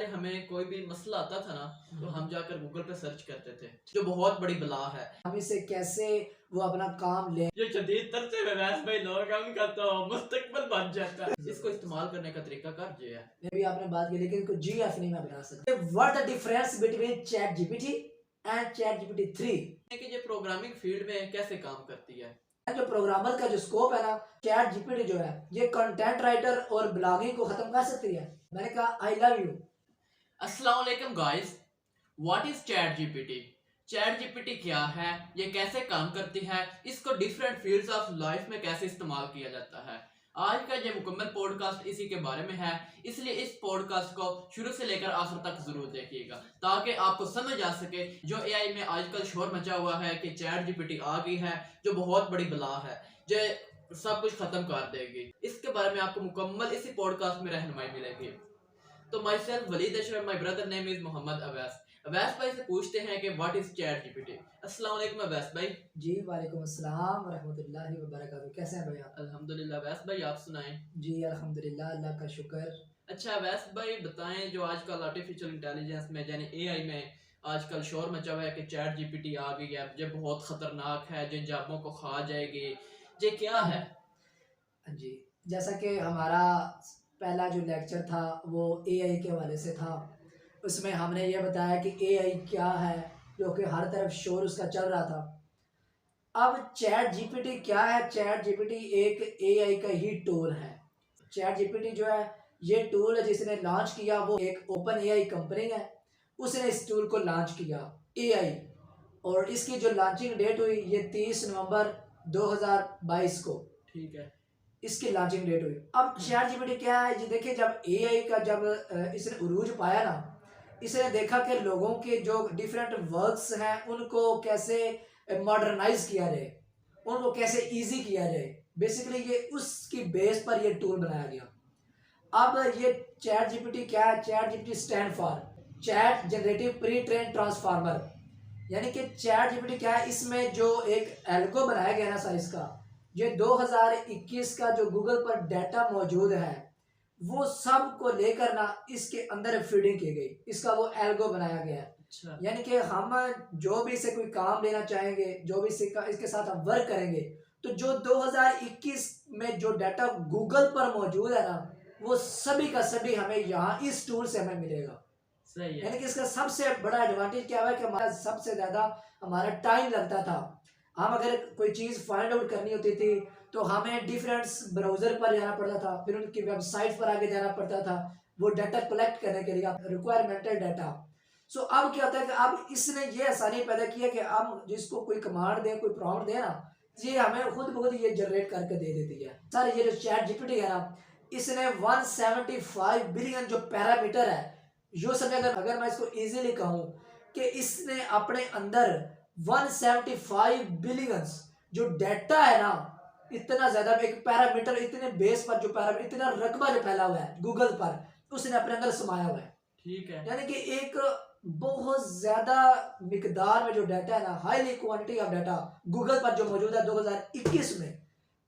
पहले हमें कोई भी मसला आता था ना तो हम जाकर गूगल पे सर्च करते थे, जो बहुत बड़ी बला है। हम इससे कैसे वो अपना काम ले। जो जदीद तरसे वैस भाई लोग हैं उनका तो मुस्तकबिल बन जाता है। इसको इस्तेमाल करने का तरीका कार जो है, भी आपने बात की, लेकिन इसको GF नहीं मैं बना सकता। What the difference between chat GPT and chat GPT 3? कि ये प्रोग्रामिंग फील्ड में कैसे काम करती है। जो प्रोग्रामर का जो स्कोप है ना, चैट जीपीटी जो है ये कंटेंट राइटर और ब्लॉगिंग को खत्म कर सकती है। मैंने कहा आई लव यू। अस्सलाम वालेकुम guys, what is chat GPT? Chat GPT क्या है, ये कैसे काम करती है, इसको डिफरेंट फील्ड्स ऑफ लाइफ में कैसे इस्तेमाल किया जाता है। आज का ये मुकम्मल पॉडकास्ट इसी के बारे में है, इसलिए इस पॉडकास्ट को शुरू से लेकर आखिर तक जरूर देखिएगा ताकि आपको समझ आ सके जो एआई में आजकल शोर मचा हुआ है कि चैट जीपीटी आ गई है जो बहुत बड़ी बला है, जो सब कुछ खत्म कर देगी। इसके बारे में आपको मुकम्मल इसी पॉडकास्ट में रहनुमाई मिलेगी। तो myself Walid Ashraf, my brother name is Mohammad Awais. Awais भाई से पूछते हैं कि व्हाट इज चैट जीपीटी। अस्सलाम वालेकुम अवैस भाई। जी वालेकुम अस्सलाम रहमतुल्लाहि व बरकातहू। कैसे हैं भाई आप? अल्हम्दुलिल्लाह। अवैस भाई आप सुनाएं। जी अल्हम्दुलिल्लाह, अल्लाह का शुक्र। अच्छा अवैस भाई बताएं, जो आजकल आर्टिफिशियल इंटेलिजेंस में यानी एआई में आजकल शोर मचा हुआ है कि चैट जीपीटी आ गई है, जो बहुत खतरनाक है, जिन जाबों को खा जाएगी, ये क्या है? जी, जैसा कि हमारा पहला जो लेक्चर था वो एआई के हवाले से था, उसमें हमने ये बताया कि एआई क्या है, जो कि हर तरफ शोर उसका चल रहा था। अब चैट जीपीटी क्या है? चैट जीपीटी एक एआई का ही टूल है। चैट जीपीटी जो है ये टूल है जिसने लॉन्च किया वो एक ओपन एआई कंपनी है, उसने इस टूल को लॉन्च किया एआई, और इसकी जो लॉन्चिंग डेट हुई ये 30 नवंबर 2022 को, ठीक है, इसकी लॉन्चिंग डेट हुई। अब चैट जीपीटी क्या है जी, देखिए जब एआई का जब इसने उरूज पाया ना, इसने देखा कि लोगों के जो डिफरेंट वर्क्स हैं उनको कैसे मॉडर्नाइज किया जाए, उनको कैसे इजी किया जाए, बेसिकली ये उसकी बेस पर ये टूल बनाया गया। अब ये चैट जीपीटी क्या है? Chat GPT stand for chat generative pre train transformer, यानी कि चैट जीपीटी क्या है, इसमें जो एक एल्गो बनाया गया ना साइज का, ये 2021 का जो गूगल पर डाटा मौजूद है वो सब को लेकर ना इसके अंदर फीडिंग की गई, इसका वो एल्गो बनाया गया है। अच्छा, यानी कि हम जो भी इसे कोई काम लेना चाहेंगे, जो भी इसके साथ हम वर्क करेंगे, तो जो 2021 में जो डाटा गूगल पर मौजूद है ना वो सभी का सभी हमें यहाँ इस टूल से हमें मिलेगा। सही है। यानी कि इसका सबसे बड़ा एडवांटेज क्या है कि हमारा सबसे ज्यादा हमारा टाइम लगता था। हम अगर कोई चीज फाइंड आउट करनी होती थी तो हमें डिफरेंट ब्राउजर पर जाना पड़ता था, फिर उनकी वेबसाइट पर आगे जाना पड़ता था वो डाटा कलेक्ट करने के लिए, रिक्वायरमेंटल डाटा। सो अब क्या होता है कि अब इसने ये आसानी पैदा की है कि हम जिसको कोई कमांड दे, कोई प्रॉम्प्ट दे ना, ये हमें खुद ब खुद ये जनरेट करके दे देती है। सर ये जो चैट जीपीटी है ना, इसने 175 बिलियन जो पैरामीटर है, यो समझ, अगर मैं इसको इजीली कहूँ कि इसने अपने अंदर 175 बिलियन जो डाटा है ना, इतना ज्यादा एक पैरामीटर, इतने बेस पर जो पैरामीटर, इतना रकबा जो फैला हुआ है गूगल पर, उसने अपने अंदर समाया हुआ है। ठीक है, यानी कि एक बहुत ज्यादा मिकदार में जो डाटा है ना, highly quantity of data Google पर जो मौजूद है 2021 में,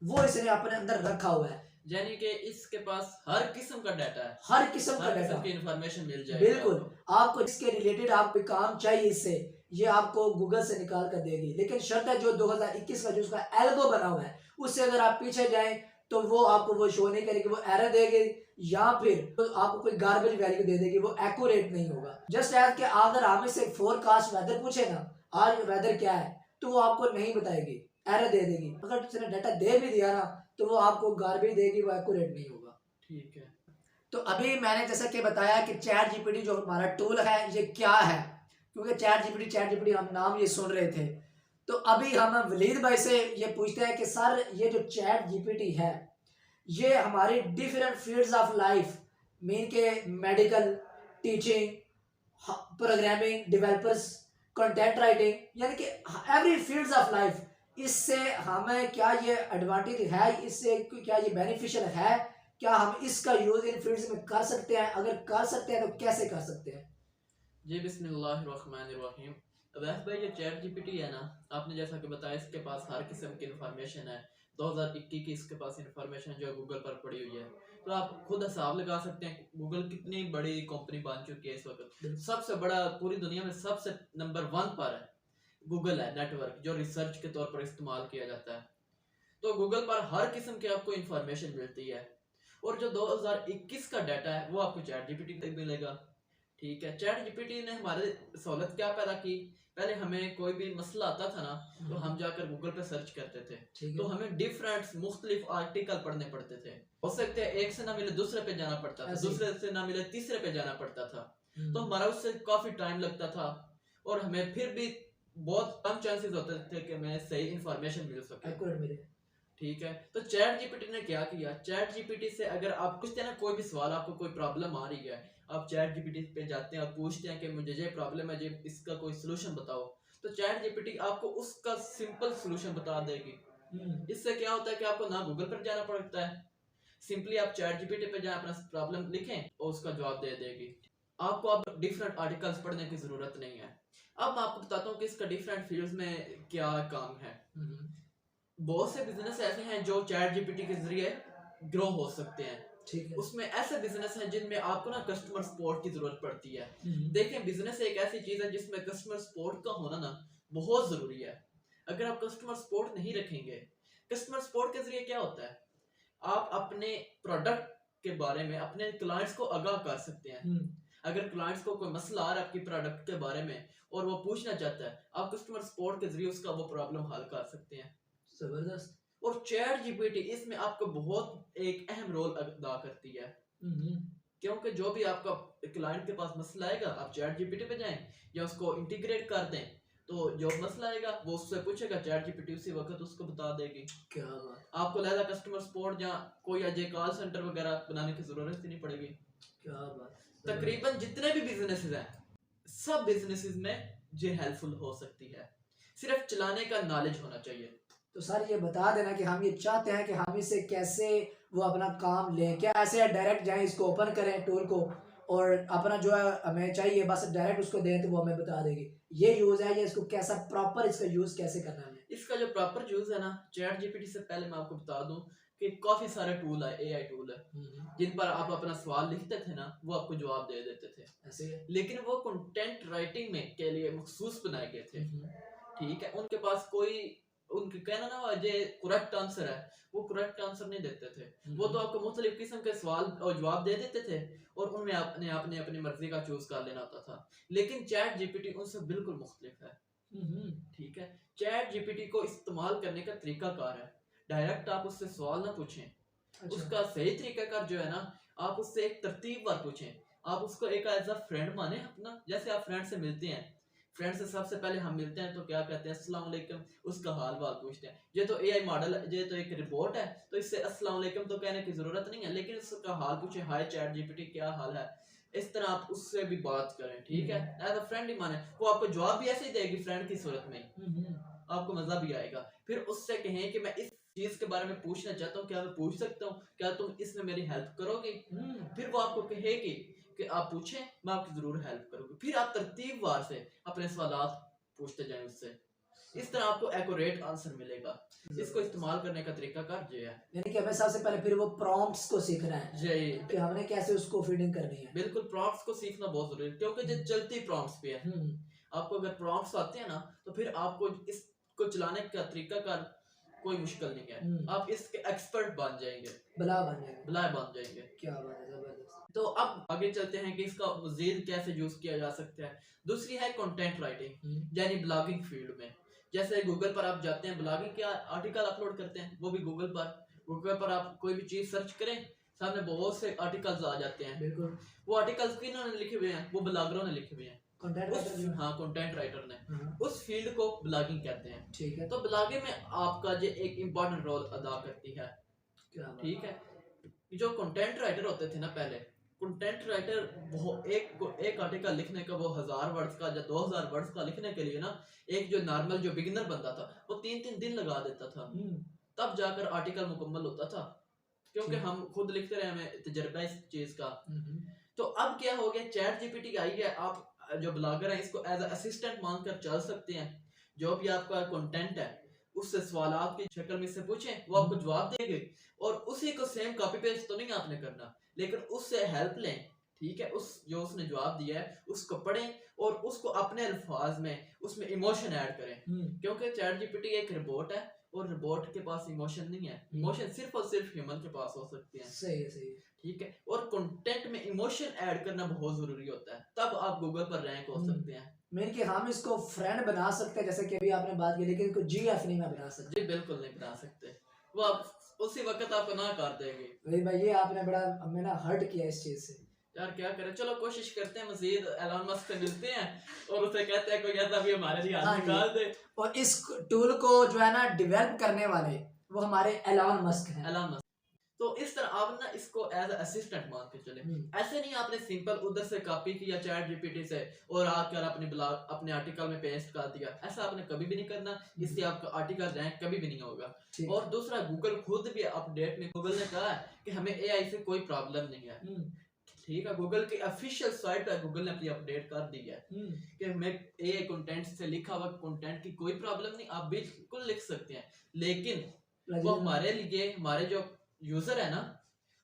वो इसने अपने अंदर रखा हुआ है। यानी कि इसके पास हर किस्म का डाटा है, हर किस्म का हर डाटा किस्म की इंफॉर्मेशन मिल जाएगी बिल्कुल आपको इसके रिलेटेड, आप कोई काम चाहिए इससे, ये आपको गूगल से निकाल कर देगी। लेकिन शर्त है जो 2021 का जो उसका एल्गो बना हुआ है उससे अगर आप पीछे जाएं तो वो आपको वो शो नहीं करेगी, वो एरर देगी या फिर तो आपको कोई गार्बेज वैल्यू दे देगी, वो एक्यूरेट नहीं होगा। जस्ट एज के अगर आप इससे फोरकास्ट वेदर पूछे ना, आज वेदर क्या है, तो वो आपको नहीं बताएगी, एरर दे देगी। अगर उसने डाटा दे भी दिया ना तो वो आपको गार्बेज देगी, वो एक्यूरेट नहीं होगा। ठीक है, तो अभी मैंने जैसा कि बताया कि चैट जीपीटी जो हमारा टूल है ये क्या है, क्योंकि चैट जीपीटी हम नाम ये सुन रहे थे। तो अभी हम वलीद भाई से ये पूछते हैं कि सर ये जो चैट जीपीटी है ये हमारी different fields of life, mean के medical, teaching, programming, developers, content writing, यानी कि एवरी फील्ड्स ऑफ लाइफ, इससे हमें क्या ये एडवांटेज है, इससे क्या ये बेनिफिशियल है, क्या हम इसका यूज इन फील्ड्स में कर सकते हैं? अगर कर सकते हैं तो कैसे कर सकते हैं? जी बिस्मिल्लाहिर्रहमानिर्रहीम। अवैस भाई ये चैट जीपीटी है ना, आपने जैसा कि बताया इसके पास हर किस्म की इंफॉर्मेशन है। 2021 की इसके पास इंफॉर्मेशन जो गूगल पर पड़ी हुई है, तो आप खुद हिसाब लगा सकते हैं गूगल कितनी बड़ी कंपनी बन चुकी है इस वक्त। बिल्कुल। सबसे बड़ा पूरी दुनिया में सबसे नंबर 1 पर है गूगल है नेटवर्क, जो रिसर्च के तौर पर इस्तेमाल किया जाता है। तो गूगल पर हर किस्म की आपको इंफॉर्मेशन मिलती है, और जो 2021 का डाटा है वो आपको चैट जीपीटी तक मिलेगा। ठीक है, चैट जीपीटी ने हमारे सहूलत क्या पैदा की, पहले हमें कोई भी मसला आता था ना तो हम जाकर गूगल पे सर्च करते थे, ठीक तो है। हमें डिफरेंट मुख्तलिफ आर्टिकल पढ़ने पड़ते थे। हो सकते हैं एक से ना मिले दूसरे पे जाना पड़ता था, ऐसे ही। दूसरे से ना मिले तीसरे पे जाना पड़ता था, तो हम्म, हमारा उससे काफी टाइम लगता था, और हमें फिर भी बहुत कम चांसेस होते थे कि हमें सही इंफॉर्मेशन मिल सके। accurate मिले। ठीक है, तो चैट जीपीटी ने क्या किया, चैट जीपीटी से अगर आप पूछते हैं ना कोई भी सवाल, आपको कोई प्रॉब्लम आ रही है, आप चैट जीपीटी पे जाते हैं और पूछते हैं कि मुझे ये प्रॉब्लम है, ये इसका कोई सोल्यूशन बताओ, तो चैट जीपीटी आपको उसका सिंपल सोल्यूशन बता देगी। इससे क्या होता है कि आपको ना गूगल पर जाना पड़ता है, सिंपली आप चैट जीपीटी पे जाएं, अपना प्रॉब्लम लिखें और उसका जवाब दे देगी। आपको अब डिफरेंट आर्टिकल्स पढ़ने की जरूरत नहीं है। अब मैं आपको बताता हूँ कि इसका डिफरेंट फील्ड्स में क्या काम है। बहुत से बिजनेस ऐसे हैं जो चैट जीपीटी के जरिए ग्रो हो सकते हैं। ठीक है। उसमें ऐसे बिजनेस हैं जिनमें आपको ना कस्टमर सपोर्ट की जरूरत पड़ती है। हम्म, देखें, बिजनेस एक ऐसी चीज है जिसमें कस्टमर सपोर्ट का होना ना बहुत जरूरी है। अगर आप कस्टमर सपोर्ट नहीं रखेंगे, कस्टमर सपोर्ट के जरिए क्या होता है, आप अपने प्रोडक्ट के बारे में अपने क्लाइंट्स को आगाह कर सकते हैं। हम्म, अगर क्लाइंट्स को कोई मसला आ रहा है आपकी प्रोडक्ट के बारे में और वो पूछना चाहता है, आप कस्टमर सपोर्ट के जरिए उसका वो प्रॉब्लम हल कर सकते हैं। जबरदस्त। और चैट जीपीटी इसमें आपको बहुत एक अहम रोल अदा करती है, हम्म, क्योंकि जो भी आपका क्लाइंट के पास मसला आएगा, आप चैट जीपीटी पे जाएं या उसको इंटीग्रेट कर दें, तो जो मसला आएगा वो उससे पूछेगा, चैट जीपीटी उसी वक्त उसको बता देगी। क्या बात। आपको लहदा कस्टमर सपोर्ट या कोई अजय कॉल सेंटर वगैरह बनाने की जरूरत ही नहीं पड़ेगी। क्या बात। तकरीबन जितने भी बिजनेसेस हैं, सब बिजनेसेस में ये हेल्पफुल हो सकती है, सिर्फ चलाने का नॉलेज होना चाहिए। तो सर ये बता देना कि हम ये चाहते हैं कि हम इससे कैसे वो अपना काम लें, क्या ऐसे डायरेक्ट जाएं इसको ओपन करें टूल को और अपना जो है हमें चाहिए बस डायरेक्ट उसको दें तो वो हमें बता देगी, ये यूज है, ये इसको कैसा प्रॉपर इसका यूज कैसे करना है हमें? इसका जो प्रॉपर यूज है ना, चैट जीपीटी से पहले मैं आपको बता दूं कि काफी सारे टूल है, एआई टूल है, जिन पर आप अपना सवाल लिखते थे ना, वो आपको जवाब दे देते थे। ऐसे ही? लेकिन वो कंटेंट राइटिंग में के लिए मखसूस बनाए गए थे। ठीक है, उनके पास कोई उनके कहना ना जो करेक्ट आंसर है, वो करेक्ट आंसर नहीं देते थे। वो तो आपको मुख्तलिफ किस्म के सवाल और जवाब दे देते थे और उनमें आपने आपने अपनी मर्जी का चूज कर लेना होता था। लेकिन चैट जीपीटी उनसे बिल्कुल मुख्तलिफ है। ठीक है, चैट जीपीटी को इस्तेमाल करने का तरीका कार है, डायरेक्ट आप उससे सवाल ना पूछें। अच्छा। उसका सही तरीकाकार जो है ना, आप उससे एक तरतीबवार पूछें। आप उसको एक एज अ फ्रेंड माने अपना, जैसे आप फ्रेंड से मिलते हैं, फ्रेंड से सबसे पहले हम मिलते हैं तो क्या कहते हैं, अस्सलाम वालेकुम, उसका हाल वाल पूछते हैं। ये तो एआई मॉडल है, ये तो एक रिपोर्ट है, तो इससे अस्सलाम वालेकुम तो कहने की जरूरत नहीं है, लेकिन उसका हाल पूछे, हाय चैट जीपीटी क्या हाल है, इस तरह आप उससे भी बात करें। ठीक है, एज अ फ्रेंड ही माने, वो आपको जवाब भी ऐसे ही देगी फ्रेंड की सूरत में, आपको मजा भी आएगा। फिर उससे कहें कि मैं इस चीज के बारे में पूछना चाहता हूँ, क्या मैं पूछ सकता हूँ, क्या तुम इसमें मेरी हेल्प करोगे? फिर वो आपको कहेगी कि आप पूछें, मैं आपकी जरूर हेल्प करूंगी। फिर आप तरतीबवार से अपने सवालात पूछते जाएं उससे, इस तरह आपको एक्यूरेट आंसर मिलेगा। इसको इस्तेमाल करने का तरीका कार ये है। यानी कि हमें सबसे पहले फिर वो प्रॉम्प्ट्स को सीखना है यही कि हमने कैसे उसको फीडिंग करनी है। बिल्कुल, प्रॉम्प्ट्स को सीखना बहुत जरूरी है, क्योंकि जो चलती प्रॉम्प्ट्स पे है, आपको अगर प्रॉम्प्ट्स आते हैं ना, तो फिर आपको इसको चलाने का तरीका का कोई मुश्किल नहीं है, आप इसके एक्सपर्ट बन जाएंगे, भला बन जाएंगे। भला बन जाएंगे। क्या बात है, जबरदस्त। तो अब आगे चलते हैं कि इसका मजीद कैसे यूज किया जा सकता है। दूसरी है कंटेंट राइटिंग, यानी ब्लॉगिंग फील्ड में। जैसे गूगल पर आप जाते हैं, ब्लॉगिंग के आर्टिकल अपलोड करते हैं, वो भी गूगल पर आप कोई भी चीज सर्च करें, सामने बहुत से आर्टिकल्स आ जाते हैं। बिल्कुल। वो आर्टिकल्स किन्होंने लिखे हुए हैं, वो ब्लॉगरों ने लिखे हुए हैं, कंटेंट राइटर जो हाँ कंटेंट राइटर ने, हाँ, उस फील्ड को ब्लॉगिंग कहते हैं। ठीक है। तो ब्लॉगिंग में आपका जो एक इम्पोर्टेंट रोल अदा करती है। क्या बात। ठीक है, जो कंटेंट राइटर होते थे ना पहले, कंटेंट राइटर वो एक आर्टिकल लिखने का, वो 1000 वर्ड्स का या 2000 वर्ड्स का लिखने के लिए ना, एक जो नॉर्मल जो बिगिनर बंदा था वो 3-3 दिन लगा देता था, तब जाकर आर्टिकल मुकम्मल होता था, क्योंकि हम खुद लिखते रहे, हमें तजर्बा इस चीज का। तो अब क्या हो गया, चैट जीपीटी आई है, आप जो ब्लॉगर है इसको एज असिस्टेंट मानकर चल सकते हैं। जो भी आपका कंटेंट है उससे सवालात की शक्ल में इससे पूछें, वो आपको जवाब देंगे और उसी को सेम कॉपी पेस्ट तो नहीं आपने करना, लेकिन उससे हेल्प लें, ठीक है। उस जो उसने जवाब दिया है उसको पढ़ें और उसको अपने अल्फाज में उसमें इमोशन ऐड करें, क्योंकि चैट जीपीटी एक रोबोट है और रोबोट के पास इमोशन नहीं है। इमोशन सिर्फ और सिर्फ ह्यूमन के पास हो सकते हैं। सही है, सही है। ठीक है, और कंटेंट में इमोशन ऐड करना बहुत जरूरी होता है, तब आप गूगल पर रैंक हो सकते हैं। मेन कि हम इसको फ्रेंड बना सकते हैं, जैसे कि अभी आपने बात की, लेकिन इसको जीएफ नहीं मैं बना सकते। जी बिल्कुल नहीं बना सकते, वो आप उसी वक्त आपको ना कर देंगे। वही भाई, ये आपने बड़ा हमें ना हर्ट किया इस चीज से। यार क्या करें, चलो कोशिश करते हैं मजीद एलन मस्क से मिलते हैं और उसे कहते हैं कोई ऐसा भी हमारे लिए हाथ निकाल दे। और इस टूल को जो है ना डेवलप करने वाले वो हमारे एलन मस्क हैं। Elon Musk. तो इस तरह आप ना इसको एज असिस्टेंट मान के चले। ऐसे नहीं आपने सिंपल उधर से कॉपी किया चैट जीपीटी से और आकर अपने ब्लॉग अपने आर्टिकल में पेस्ट कर दिया, ऐसा आपने कभी भी नहीं करना, इससे आपका आर्टिकल रैंक कभी भी नहीं होगा। और दूसरा, गूगल खुद भी अपडेट में गूगल ने कहा है कि हमें एआई से कोई प्रॉब्लम नहीं है, ठीक है। गूगल की ऑफिशियल साइट पर गूगल ने अपनी अपडेट कर दी है कि हमें एआई कंटेंट से लिखा हुआ कंटेंट की कोई प्रॉब्लम नहीं, आप बिल्कुल लिख सकते हैं, लेकिन वो हमारे लिए, हमारे जो यूजर है ना,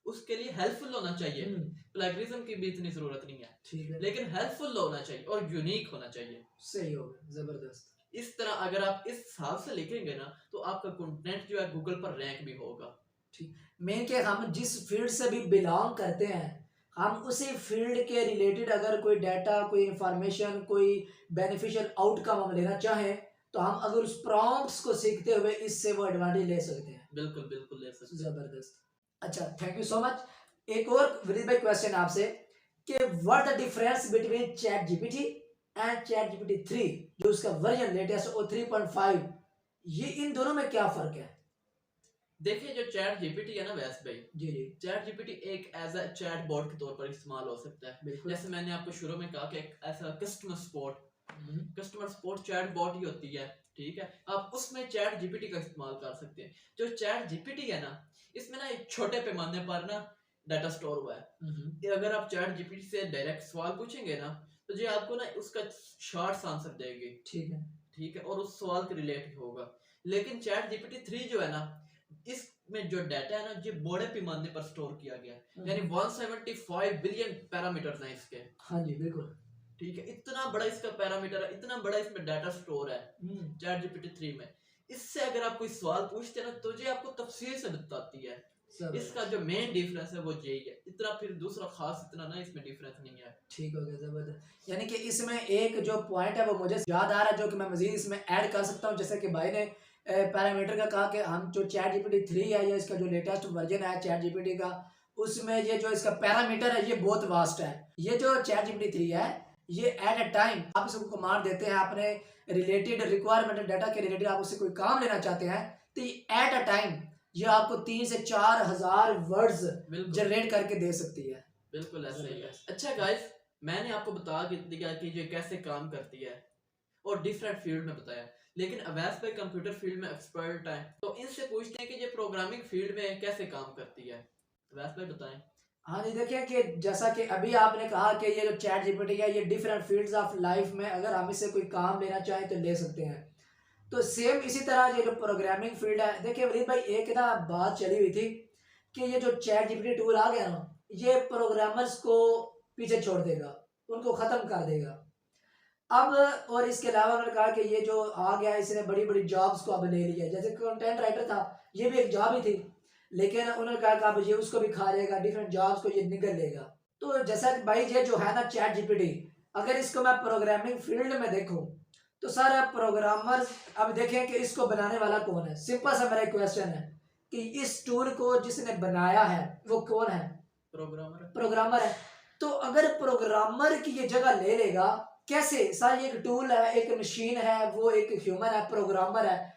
उसके लिए हेल्पफुल होना चाहिए। प्लेगरिज्म की भी इतनी जरूरत नहीं है, ठीक है, लेकिन हेल्पफुल होना चाहिए और यूनिक होना चाहिए। सही होगा, जबरदस्त। इस तरह अगर आप इस हिसाब से लिखेंगे ना तो आपका कंटेंट जो है गूगल पर रैंक भी होगा। ठीक, मेन के हम जिस फील्ड से भी बिलोंग करते हैं, हम उसी फील्ड के रिलेटेड अगर कोई डाटा, कोई इंफॉर्मेशन, कोई बेनिफिशियल आउटकम हम लेना चाहें तो हम अगर उस प्रॉम्प्ट्स को सीखते हुए इससे वो एडवांटेज ले सकते हैं। बिल्कुल बिल्कुल ले सकते हैं। जबरदस्त। अच्छा, थैंक यू सो मच। एक और विनीत भाई क्वेश्चन आपसे कि what the difference between chat GPT and chat GPT 3, जो उसका वर्जन लेटेस्ट ओ 3.5, ये इन दोनों में क्या फर्क है? देखिए, जो चैट जीपीटी है ना वैस भाई, जी जी, चैट जीपीटी एक एज अ चैट बॉट के तौर पर इस्तेमाल हो सकता है। जैसे मैंने आपको शुरू में कहा कि एक ऐसा कस्टमर सपोर्ट चैट बॉट ही होती है, ठीक है। आप उसमें चैट जीपीटी का इस्तेमाल कर सकते हैं। जो चैट जीपीटी है ना, इसमें ना एक छोटे पैमाने पर ना डाटा स्टोर हुआ है। अगर आप चैट जीपीटी से डायरेक्ट सवाल पूछेंगे ना तो जो आपको ना उसका शॉर्ट्स आंसर देगी, ठीक है, और उस सवाल के रिलेटेड होगा। लेकिन चैट जीपीटी 3 जो है ना, इसमें जो डाटा है ना, ये बड़े पैमाने पर स्टोर किया गया है, यानी 175 बिलियन पैरामीटर्स हैं इसके। हाँ जी बिल्कुल, ठीक है, इतना बड़ा इसका पैरामीटर है, इतना बड़ा इसमें डाटा स्टोर है चैट जीपीटी 3 में। इससे अगर आप कोई सवाल पूछते हैं ना तो ये आपको तफसील से बताती है। इसका जो मेन डिफरेंस है वो यही है, इतना फिर दूसरा खास इतना ना इसमें डिफरेंस नहीं है। ठीक हो गया, जबरदस्त। यानी कि इसमें एक जो पॉइंट है वो मुझे याद आ रहा है जो कि मैं मजीद इसमें ऐड कर सकता हूँ, जैसे कि भाई ने पैरामीटर का कहा कि हम जो चैट जीपीटी 3 है या इसका जो लेटेस्ट वर्जन है चैट जीपीटी का, उसमें ये जो इसका पैरामीटर है ये बहुत वास्ट है। ये जो चैट जीपीटी 3 है, ये एट ए टाइम आप इसको कमांड देते हैं अपने रिलेटेड रिक्वायरमेंट डाटा के रिलेटेड, आप उससे कोई काम लेना चाहते हैं तो एट अ टाइम ये आपको 3 से 4 हजार वर्ड्स जनरेट करके दे सकती है। बिल्कुल ऐसा ही है। अच्छा गाइस, मैंने आपको बता दिया कि ये कैसे काम करती है और डिफरेंट फील्ड में बताया, लेकिन अवैस भाई कंप्यूटर फील्ड में एक्सपर्ट है, तो इनसे पूछते हैं कि ये प्रोग्रामिंग फील्ड में कैसे काम करती है। अवैस भाई बताएं। हाँ जी, देखिए कि जैसा कि अभी आपने कहा कि ये जो चैट जीपीटी है ये डिफरेंट फील्ड्स ऑफ लाइफ में अगर हम इससे कोई काम लेना चाहें तो ले सकते हैं। तो सेम इसी तरह ये जो प्रोग्रामिंग फील्ड है, देखिए वलीद भाई एक ना बात चली हुई थी कि ये जो चैट जीपीटी टूल आ गया ना, ये प्रोग्रामर्स को पीछे छोड़ देगा, उनको ख़त्म कर देगा। अब और इसके अलावा उन्होंने कहा कि ये जो आ गया इसने बड़ी बड़ी जॉब्स को अब ले लिया, जैसे कंटेंट राइटर था ये भी एक जॉब ही थी, लेकिन उन्होंने कहा कि अब ये उसको भी खा जाएगा, डिफरेंट जॉब्स को ये निगल लेगा। तो जैसा कि भाई ये जो है ना चैट जीपीटी, अगर इसको मैं प्रोग्रामिंग फील्ड में देखूं तो सारा प्रोग्रामर्स, अब देखें कि इसको बनाने वाला कौन है। सिंपल सा मेरा क्वेश्चन है कि इस टूल को जिसने बनाया है वो कौन है? प्रोग्रामर है। तो अगर प्रोग्रामर की ये जगह ले लेगा कैसे? सारी एक टूल है, एक मशीन है, वो एक ह्यूमन है, प्रोग्रामर है,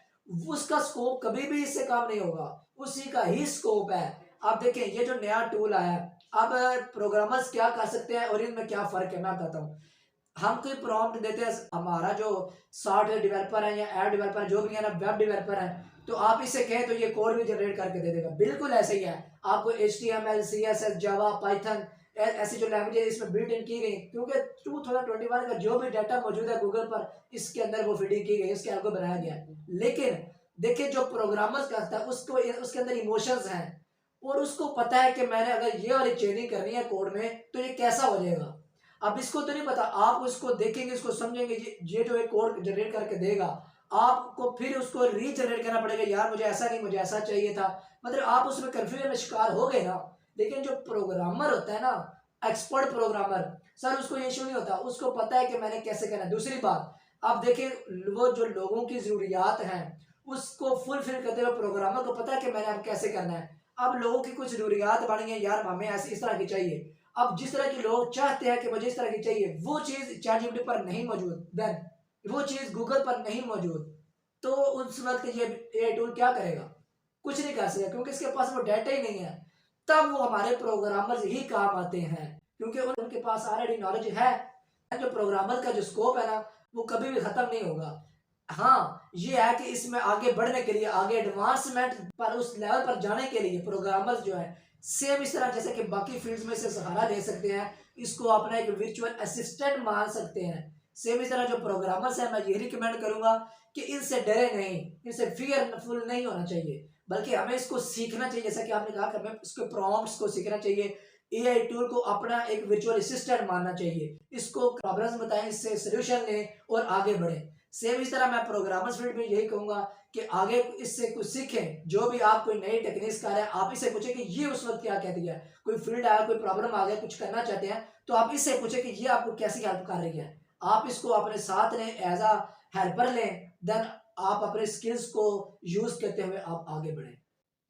उसका स्कोप कभी भी इससे काम नहीं होगा, उसी का ही स्कोप है। आप देखें ये जो नया टूल आया है, अब प्रोग्रामर्स क्या कर सकते हैं और इनमें क्या फर्क है मैं बताता हूँ। हम कोई प्रॉम्प्ट देते हैं, हमारा जो सॉफ्टवेयर डेवलपर है या ऐप डेवलपर है, जो भी है ना, वेब डेवलपर है, तो आप इसे कहें तो ये कोड भी जनरेट करके दे देगा। बिल्कुल ऐसे ही है। आपको HTML, CSS, जावा, पाइथन ऐसी जो लैंग्वेज इसमें बिल्ट इन की गई, क्योंकि 2021 का जो भी डाटा मौजूद है गूगल पर, इसके अंदर वो फीडिंग की गई, इसके आपको बनाया गया है। लेकिन देखिए जो प्रोग्रामर्स करता है उसको उसके अंदर इमोशंस हैं और उसको पता है कि मैंने अगर ये वाली चेंजिंग करनी है कोड में तो ये कैसा हो जाएगा। अब इसको तो नहीं पता, आप उसको देखेंगे, इसको समझेंगे, ये जो एक कोड जनरेट करके देगा, आपको फिर उसको रीजनरेट करना पड़ेगा, यार मुझे ऐसा नहीं, मुझे ऐसा चाहिए था। मतलब आप उसमें कंफ्यूजन में शिकार हो गए ना। लेकिन जो प्रोग्रामर होता है ना, एक्सपर्ट प्रोग्रामर, सर उसको ये इशू नहीं होता, उसको पता है कि मैंने कैसे करना है। दूसरी बात, अब देखिए वो जो लोगों की जरूरियात हैं उसको फुलफिल करते हुए प्रोग्रामर को पता है कि मैंने अब कैसे करना है। अब लोगों की कुछ जरूरियात बन गई, यार हमें ऐसी इस तरह की चाहिए। अब जिस तरह के लोग चाहते हैं कि मुझे इस तरह की चाहिए, वो चीज चैटजीपीटी पर नहीं मौजूद, देन वो चीज गूगल पर नहीं मौजूद, तो उस वक्त ये टूल क्या करेगा? कुछ नहीं कर सकेगा, क्योंकि इसके पास वो डाटा ही नहीं है। तब वो हमारे प्रोग्रामर्स ही काम आते हैं, क्योंकि उनके पास ऑलरेडी नॉलेज है। जो प्रोग्रामर का जो स्कोप है ना, वो कभी भी खत्म नहीं होगा। हाँ, ये है कि इसमें आगे बढ़ने के लिए, आगे एडवांसमेंट पर, उस लेवल पर जाने के लिए प्रोग्रामर्स जो है सेम इस तरह जैसे कि बाकी फील्ड्स में से सहारा ले सकते हैं, इसको अपना एक वर्चुअल असिस्टेंट मान सकते हैं। सेम इस तरह जो प्रोग्रामर्स हैं, मैं ये रिकमेंड करूंगा कि इनसे डरे नहीं, इनसे फियरफुल नहीं होना चाहिए, बल्कि हमें इसको सीखना चाहिए। जैसा कि आपने कहा कि हमें इसके प्रॉम्प्ट्स को सीखना चाहिए, एआई टूल को अपना एक वर्चुअल असिस्टेंट मानना चाहिए, इसको प्रॉब्लम्स बताएं, इससे सोल्यूशन लें और आगे बढ़ें। सेम इस तरह मैं प्रोग्रामर्स फील्ड में यही कहूंगा कि आगे इससे कुछ सीखें। जो भी आप कोई नई टेक्निक्स कर रहे हैं, आप इससे पूछें कि ये उस वक्त क्या कहती है। कोई फील्ड आया, कोई प्रॉब्लम आ गया, कुछ करना चाहते हैं, तो आप इससे पूछें कि ये आपको कैसी हेल्प कर रही है। आप इसको अपने साथ लें, एज अ हेल्पर लें, देन आप अपने स्किल्स को यूज करते हुए आप आगे बढ़ें।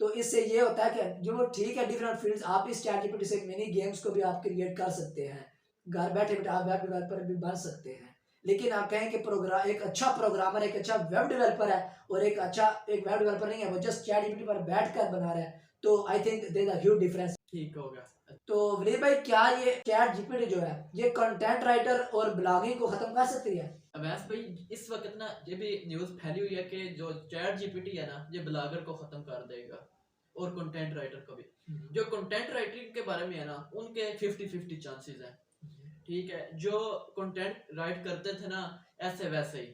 तो इससे ये होता है कि जो ठीक है, डिफरेंट फील्ड्स, आप इस चैटजीपीटी से मिनी गेम्स को भी आप क्रिएट कर सकते हैं, घर बैठे बैठे आप वेब डेवलपर भी बन सकते हैं। लेकिन आप कहें कि प्रोग्राम, एक अच्छा प्रोग्रामर, एक अच्छा वेब डेवलपर है और एक वेब डेवलपर नहीं है, वो जस्ट चैटजीपीटी पर बैठकर बना रहा है, तो I think there is a huge difference. ठीक हो गया। तो विनीत भाई, क्या ये चैटजीपीटी जो है ये कंटेंट राइटर और ब्लॉगिंग को खत्म कर सकती है? अवैस भाई, इस वक्त ना ये भी न्यूज़ फैली हुई है कि जो चैट जीपीटी है ना, ये ब्लॉगर को खत्म कर देगा और कंटेंट राइटर को भी। जो कंटेंट राइटिंग के बारे में है ना, उनके 50-50 चांसेस हैं। ठीक है, जो कंटेंट राइट करते थे ना ऐसे वैसे ही,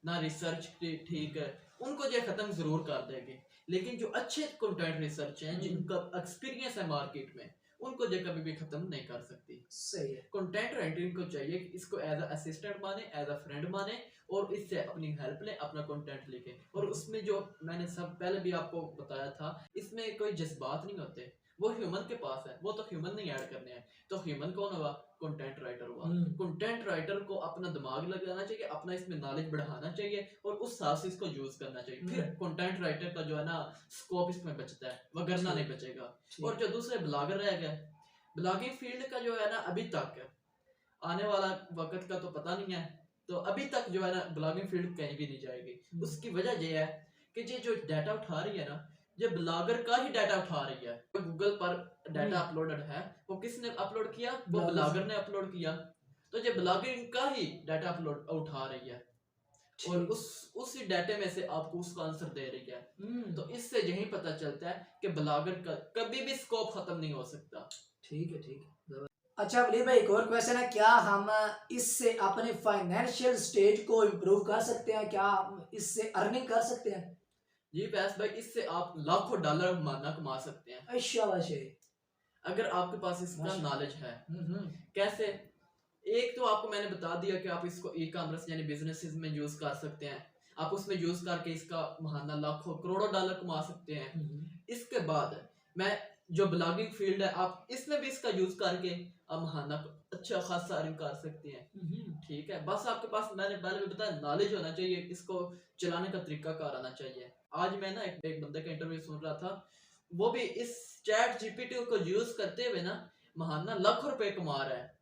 ना रिसर्च ठीक है, उनको ये खत्म जरूर कर देगी। लेकिन जो अच्छे कंटेंट रिसर्च हैं, जिनका एक्सपीरियंस है मार्केट में, उनको ये कभी भी खत्म नहीं कर सकती। सही है। कंटेंट राइटिंग को चाहिए कि इसको एज अ असिस्टेंट माने, एज अ फ्रेंड माने, और इससे अपनी हेल्प ले, अपना कंटेंट लिखे। और उसमें जो मैंने सब पहले भी आपको बताया था, इसमें कोई जज्बात नहीं होते, वो ह्यूमन के पास है, वो तो ह्यूमन नहीं ऐड करने हैं। तो ह्यूमन कौन हुआ? कंटेंट राइटर हुआ। कंटेंट राइटर को अपना दिमाग लगाना चाहिए, अपना इसमें नॉलेज बढ़ाना चाहिए और उस हिसाब से इसको यूज करना चाहिए। फिर कंटेंट राइटर का जो है ना स्कोप इसमें बचता है, वगरना नहीं बचेगा। और जो दूसरे ब्लॉगर रह गए, ब्लॉगिंग फील्ड का जो है ना, अभी तक आने वाला वक्त का तो पता नहीं है, तो अभी तक जो है ना ब्लॉगिंग फील्ड कहीं भी नहीं जाएगी। उसकी वजह ये है कि ये जो डाटा उठा रही है ना, ये ब्लॉगर का ही डाटा उठा रही है। जो गूगल पर डाटा अपलोडेड है, वो किसने अपलोड किया? वो ब्लॉगर ने अपलोड किया। तो ये ब्लॉगिंग का ही डाटा अपलोड उठा रही है और उसी डाटे में से आपको उसका आंसर दे रही है। तो इससे यही पता चलता है कि ब्लॉगर का कभी भी स्कोप खत्म नहीं हो सकता। ठीक है, ठीक है। अच्छा वलीद भाई, एक और क्वेश्चन है, क्या हम इससे अपने फाइनेंशियल स्टेज को इम्प्रूव कर सकते हैं? क्या हम इससे अर्निंग कर सकते हैं? जी पैस भाई, इससे आप लाखों डॉलर महीना कमा सकते हैं। अच्छा वैसे, अगर आपके पास इसका नॉलेज है। कैसे? एक तो आपको मैंने बता दिया कि आप इसको ई कॉमर्स यानी बिजनेसेस में यूज कर सकते हैं। आप उसमें यूज करके इसका महीना लाखों करोड़ों डॉलर कमा सकते हैं। इसके बाद मैं जो ब्लॉगिंग फील्ड है, आप इसमें भी इसका यूज करके आप महीना अच्छा खासा अर्न कर सकते हैं। ठीक है, बस आपके पास, मैंने पहले भी बताया, नॉलेज होना चाहिए, इसको चलाने का तरीका कार आना चाहिए। आज मैं ना एक बंदे का इंटरव्यू सुन रहा था, वो भी इस चैट जीपीटी को यूज करते हुए ना महीना लाखों रुपए कमा रहा है।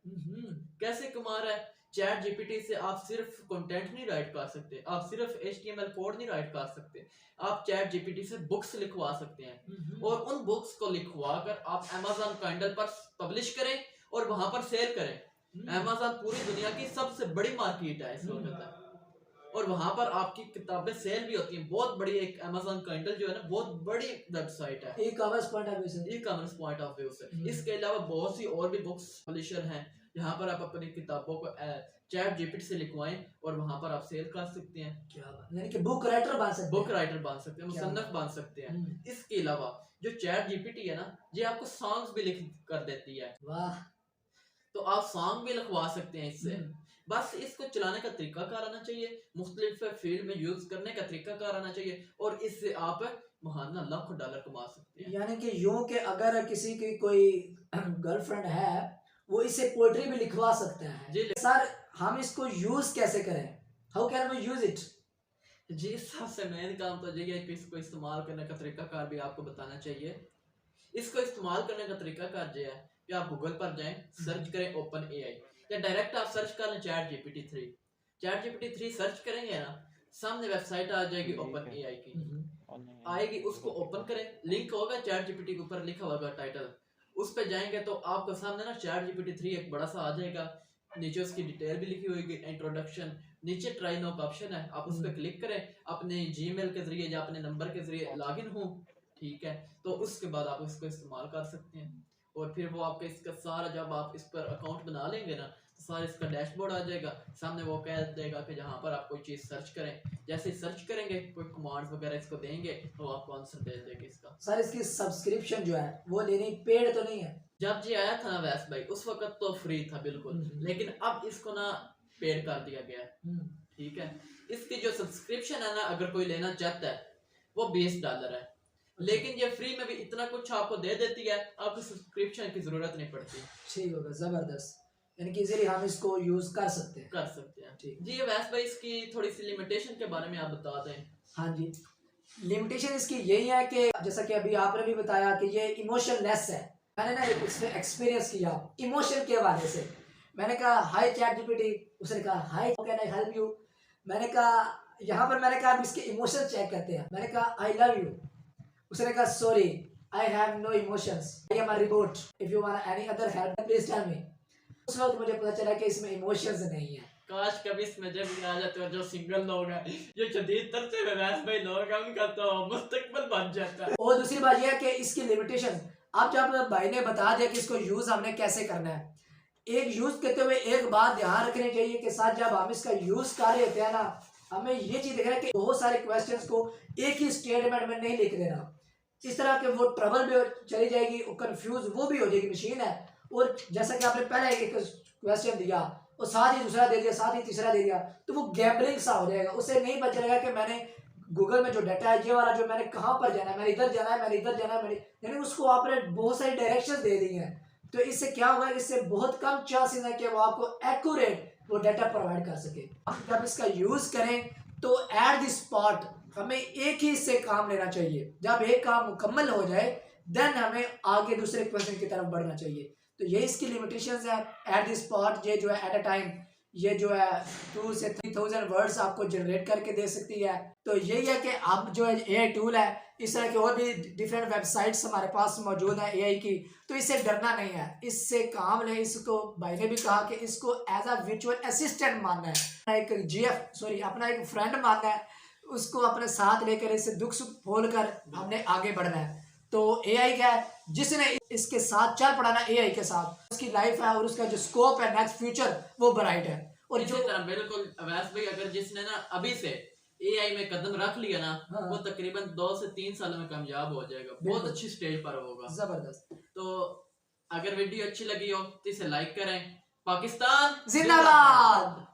कैसे कमा रहा है? चैट जीपीटी से आप सिर्फ कंटेंट नहीं राइट कर सकते, आप सिर्फ HTML कोड नहीं राइट कर सकते, आप चैट जीपीटी से बुक्स लिखवा सकते हैं। और उन बुक्स को लिखवा कर आप Amazon काइंडल पर पब्लिश करें और वहां पर सेल करें। Amazon पूरी दुनिया की सबसे बड़ी मार्केट है इस वक्त है, और वहां पर आपकी किताबें सेल भी होती हैं। बहुत बड़ी एक Amazon काइंडल जो है ना, बहुत बड़ी वेबसाइट है e commerce point of view से। E commerce point of view से। इसके अलावा बहुत सी और भी बुक्स पब्लिशर हैं, जहाँ पर आप अपनी किताबों को चैट जीपीटी से लिखवाएं और वहां पर आप सेल कर सकते हैं। क्या बात, यानी कि बुक राइटर बन सकते बुक हैं। राइटर बन सकते हैं, क्या मुसन्नफ बात। बन सकते हैं। हम्म, इसके अलावा जो चैट जीपीटी है ना, ये आपको सॉन्ग्स भी लिख कर देती है, वाह। तो आप सॉन्ग भी लिखवा सकते हैं इससे। हम्म, बस इसको चलाने का तरीका कार आना चाहिए, मुख्तलिफ फील्ड में यूज करने का तरीका कार आना चाहिए, और इससे आप महाना लाखों डॉलर कमा सकते हैं। यानी कि यूं कि अगर किसी की कोई गर्लफ्रेंड है, वो इससे पोएट्री भी लिखवा सकते हैं। जी सर, हम इसको यूज कैसे करें? How can we use it? जी, सबसे मेन काम तो ये है कि इसको इस्तेमाल करने का तरीका कार भी आपको बताना चाहिए। इसको इस्तेमाल करने का तरीका कार ये है कि आप गूगल पर जाएं, सर्च करें ओपन एआई, या डायरेक्ट आप सर्च कर लें chat GPT 3। Chat GPT 3 search करेंगे ना, सामने वेबसाइट आ जाएगी ओपन एआई की, आएगी, उसको ओपन करें, लिंक होगा चैट जीपीटी के ऊपर लिखा होगा टाइटल, उस पे जाएंगे तो आपको सामने ना चैट जीपीटी 3 एक बड़ा सा आ जाएगा, नीचे उसकी डिटेल भी लिखी होगी, इंट्रोडक्शन, नीचे ट्राई नाउ का ऑप्शन है, आप उस पर क्लिक करें, अपने जीमेल के जरिए या अपने नंबर के जरिए लॉगिन हो, ठीक है, तो उसके बाद आप इसको इस्तेमाल कर सकते हैं। और फिर वो आपका इसका सारा, जब आप इस पर अकाउंट बना लेंगे ना, तो सारा इसका डैशबोर्ड आ जाएगा, सामने वो कह देगा कि जहाँ पर आप कोई चीज़ सर्च करें, जैसे सर्च करेंगे कोई कमांड्स वगैरह इसको देंगे तो आपको आंसर दे देगा इसका। सर, इसकी सब्सक्रिप्शन जो है वो लेनी पेड तो नहीं है? जब ये आया था ना वैस भाई, उस वक्त तो फ्री था बिल्कुल, लेकिन अब इसको ना पेड कर दिया गया है, ठीक है। इसकी जो सब्सक्रिप्शन है ना, अगर कोई लेना चाहता है वो $20 है, लेकिन ये फ्री में भी इतना कुछ आपको दे देती है, आपको सब्सक्रिप्शन की जरूरत नहीं पड़ती। ठीक होगा, जबरदस्त। यानी कि इजीली हम इसको यूज कर सकते हैं। कर सकते हैं। ठीक। जी वैस भाई, इसकी थोड़ी सी लिमिटेशन के बारे में आप बता दें। हाँ जी, लिमिटेशन इसकी यही है कि जैसा कि अभी आपने भी बताया कि ये इमोशनलेस है। मैंने ना इसमें एक्सपीरियंस किया इमोशन के हवाले से। मैंने कहा हाय चैट जीपीटी, उसने कहा hi how can I help you. मैंने कहा, यहाँ पर मैंने कहा अब इसके इमोशन चेक करते हैं। मैंने कहा आई लव यू, उसने कहा sorry I have no emotions, I am a robot, if you want any other help please tell me. उस वक्त मुझे पता चला कि इसमें इमोशंस नहीं है। काश कभी इसमें जब आ जाते हैं, जो सिंगल लोग हैं, जो जदीद तरसे में वैस भाई लोग हैं, उनका तो मुस्तकबिल बन जाता है। और दूसरी बात यह है कि इसकी लिमिटेशन, अब जब भाई ने बता दिया कि इसको यूज हमने कैसे करना है, एक यूज करते हुए एक बात ध्यान रखनी चाहिए कि साथ जब हम इसका यूज कर रहे होते हैं ना, हमें ये चीज देखना है कि बहुत सारे क्वेश्चंस को एक ही स्टेटमेंट में नहीं लिख देना। इस तरह के वो ट्रबल भी चली जाएगी, कंफ्यूज वो भी हो जाएगी मशीन है। और जैसा कि आपने पहले एक क्वेश्चन दिया और साथ ही दूसरा दे दिया, साथ ही तीसरा दे दिया, तो वो गैम्बलिंग सा हो जाएगा। उससे नहीं पता चलेगा कि मैंने गूगल में जो डाटा है ये वाला, जो मैंने कहाँ पर जाना है, मैंने इधर जाना है, मैंने इधर जाना है, यानी उसको आपने बहुत सारी डायरेक्शन दे दी हैं। तो इससे क्या होगा, इससे बहुत कम चांसेस है कि वो आपको एक्यूरेट वो डाटा प्रोवाइड कर सके। जब इसका यूज करें तो एट द स्पॉट हमें एक ही इससे काम लेना चाहिए। जब एक काम मुकम्मल हो जाए देन हमें आगे दूसरे क्वेश्चन की तरफ बढ़ना चाहिए। तो ये इसकी लिमिटेशंस है। एट द स्पॉट ये जो है एट अ टाइम ये जो है 2 से 3000 वर्ड्स आपको जनरेट करके दे सकती है। तो यही है कि अब जो है एआई टूल है, इस तरह के और भी डिफरेंट वेबसाइट्स हमारे पास मौजूद है एआई की, तो इससे डरना नहीं है, इससे काम ले। इसको भाई ने भी कहा कि इसको एज अ वर्चुअल असिस्टेंट मानना है, अपना एक फ्रेंड मानना है, उसको अपने साथ लेकर इसे दुख सुख खोल कर हमने आगे बढ़ना है। तो एआई क्या है, जिसने इसके साथ चल पड़ा ना, एआई के साथ उसकी लाइफ है और उसका जो स्कोप है नेक्स्ट फ्यूचर वो ब्राइट है। और इसी तरह बिल्कुल अवैस भाई, अगर जिसने ना अभी से एआई में कदम रख लिया ना, हाँ, वो तकरीबन 2 से 3 साल में कामयाब हो जाएगा, बहुत अच्छी स्टेज पर होगा। जबरदस्त। तो अगर वीडियो अच्छी लगी हो तो इसे लाइक करें। पाकिस्तान जिंदाबाद।